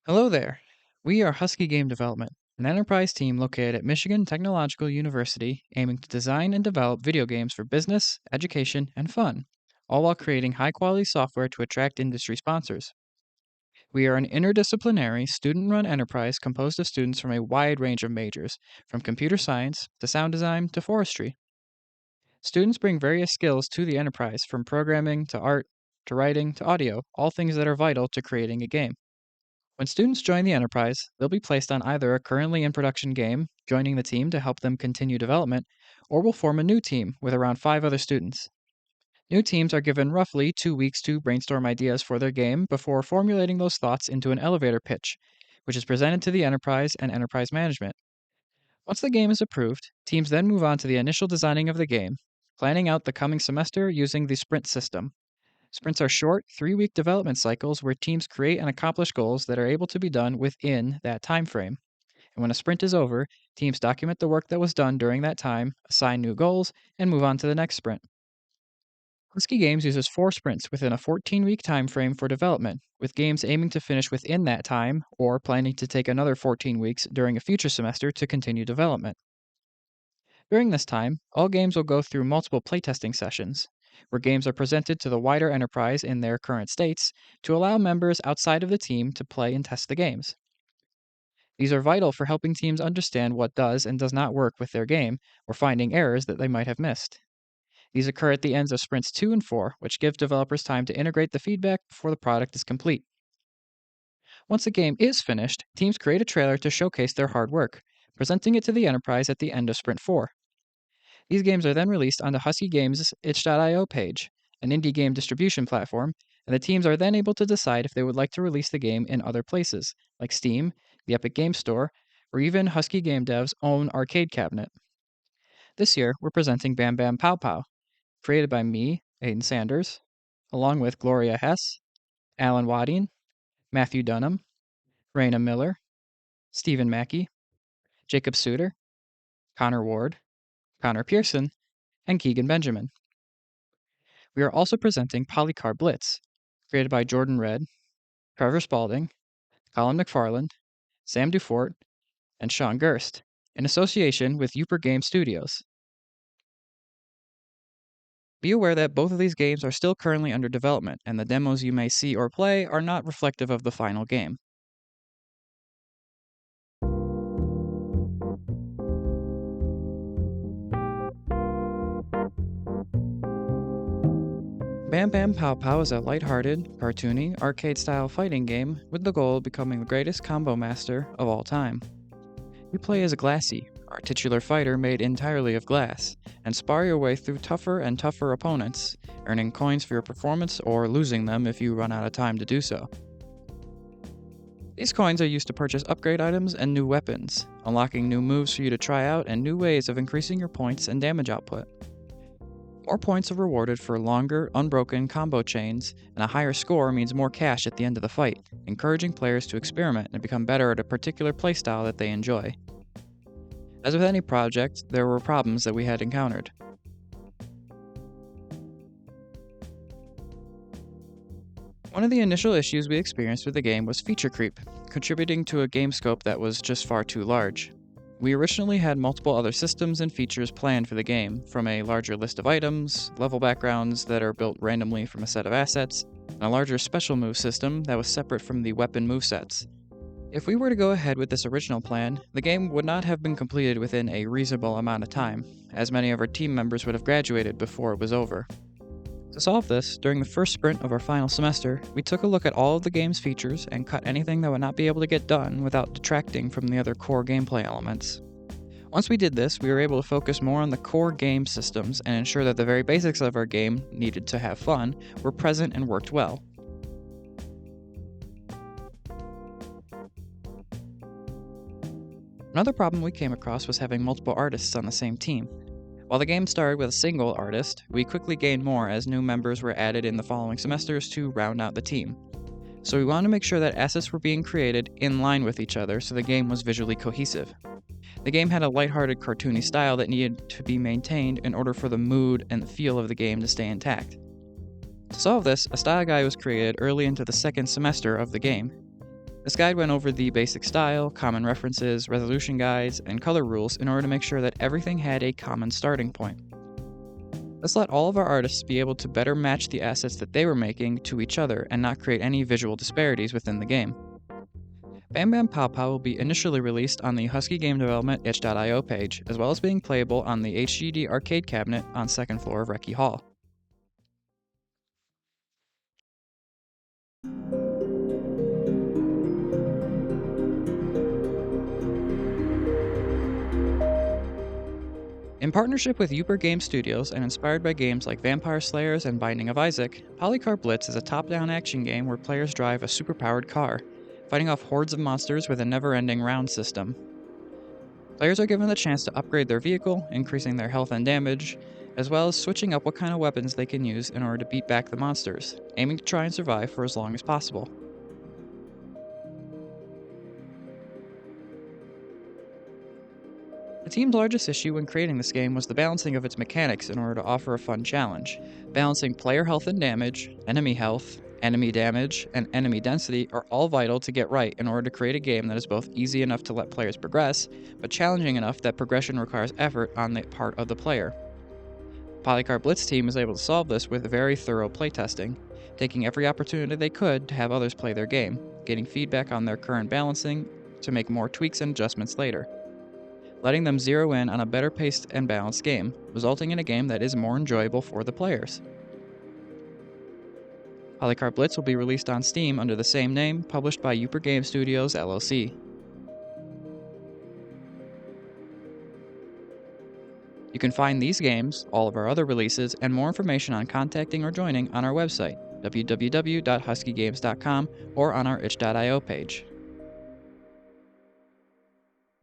Hello there. We are Husky Game Development, an enterprise team located at Michigan Technological University aiming to design and develop video games for business, education, and fun, all while creating high quality software to attract industry sponsors. We are an interdisciplinary, student run enterprise composed of students from a wide range of majors, from computer science to sound design to forestry. Students bring various skills to the enterprise, from programming to art to writing to audio, all things that are vital to creating a game. When students join the enterprise, they'll be placed on either a currently in production game, joining the team to help them continue development, or will form a new team with around 5 other students. New teams are given roughly 2 weeks to brainstorm ideas for their game before formulating those thoughts into an elevator pitch, which is presented to the enterprise and enterprise management. Once the game is approved, teams then move on to the initial designing of the game, planning out the coming semester using the sprint system. Sprints are short, 3 week development cycles where teams create and accomplish goals that are able to be done within that time frame. And when a sprint is over, teams document the work that was done during that time, assign new goals, and move on to the next sprint. Husky Games uses 4 sprints within a 14-week time frame for development, with games aiming to finish within that time or planning to take another 14 weeks during a future semester to continue development. During this time, all games will go through multiple playtesting sessions, where games are presented to the wider enterprise in their current states to allow members outside of the team to play and test the games. These are vital for helping teams understand what does and does not work with their game, or finding errors that they might have missed. These occur at the ends of sprints 2 and 4, which give developers time to integrate the feedback before the product is complete. Once a game is finished, teams create a trailer to showcase their hard work, presenting it to the enterprise at the end of sprint 4. These games are then released on the Husky Games' itch.io page, an indie game distribution platform, and the teams are then able to decide if they would like to release the game in other places, like Steam, the Epic Games Store, or even Husky Game Dev's own arcade cabinet. This year, we're presenting Bam Bam Pow Pow, created by me, Aiden Sanders, along with Gloria Hess, Alan Wadding, Matthew Dunham, Raina Miller, Stephen Mackey, Jacob Suter, Connor Ward, Connor Pearson, and Keegan Benjamin. We are also presenting Polycar Blitz, created by Jordan Red, Trevor Spalding, Colin McFarland, Sam Dufort, and Sean Gerst, in association with Uper Game Studios. Be aware that both of these games are still currently under development, and the demos you may see or play are not reflective of the final game. Bam Bam Pow Pow is a lighthearted, cartoony, arcade-style fighting game with the goal of becoming the greatest combo master of all time. You play as Glassy, our titular fighter made entirely of glass, and spar your way through tougher and tougher opponents, earning coins for your performance or losing them if you run out of time to do so. These coins are used to purchase upgrade items and new weapons, unlocking new moves for you to try out and new ways of increasing your points and damage output. More points are rewarded for longer, unbroken combo chains, and a higher score means more cash at the end of the fight, encouraging players to experiment and become better at a particular playstyle that they enjoy. As with any project, there were problems that we had encountered. One of the initial issues we experienced with the game was feature creep, contributing to a game scope that was just far too large. We originally had multiple other systems and features planned for the game, from a larger list of items, level backgrounds that are built randomly from a set of assets, and a larger special move system that was separate from the weapon movesets. If we were to go ahead with this original plan, the game would not have been completed within a reasonable amount of time, as many of our team members would have graduated before it was over. To solve this, during the first sprint of our final semester, we took a look at all of the game's features and cut anything that would not be able to get done without detracting from the other core gameplay elements. Once we did this, we were able to focus more on the core game systems and ensure that the very basics of our game, needed to have fun, were present and worked well. Another problem we came across was having multiple artists on the same team. While the game started with a single artist, we quickly gained more as new members were added in the following semesters to round out the team. So we wanted to make sure that assets were being created in line with each other so the game was visually cohesive. The game had a lighthearted, cartoony style that needed to be maintained in order for the mood and the feel of the game to stay intact. To solve this, a style guide was created early into the second semester of the game. This guide went over the basic style, common references, resolution guides, and color rules in order to make sure that everything had a common starting point. This let all of our artists be able to better match the assets that they were making to each other and not create any visual disparities within the game. Bam Bam Pow Pow will be initially released on the Husky Game Development itch.io page, as well as being playable on the HGD arcade cabinet on 2nd floor of Recce Hall. In partnership with Uper Game Studios and inspired by games like Vampire Slayers and Binding of Isaac, Polycar Blitz is a top-down action game where players drive a superpowered car, fighting off hordes of monsters with a never-ending round system. Players are given the chance to upgrade their vehicle, increasing their health and damage, as well as switching up what kind of weapons they can use in order to beat back the monsters, aiming to try and survive for as long as possible. The team's largest issue when creating this game was the balancing of its mechanics in order to offer a fun challenge. Balancing player health and damage, enemy damage, and enemy density are all vital to get right in order to create a game that is both easy enough to let players progress, but challenging enough that progression requires effort on the part of the player. Polycar Blitz team is able to solve this with very thorough playtesting, taking every opportunity they could to have others play their game, getting feedback on their current balancing to make more tweaks and adjustments later, letting them zero in on a better paced and balanced game, resulting in a game that is more enjoyable for the players. Polycar Blitz will be released on Steam under the same name, published by Uper Game Studios LLC. You can find these games, all of our other releases, and more information on contacting or joining on our website, www.huskygames.com, or on our itch.io page.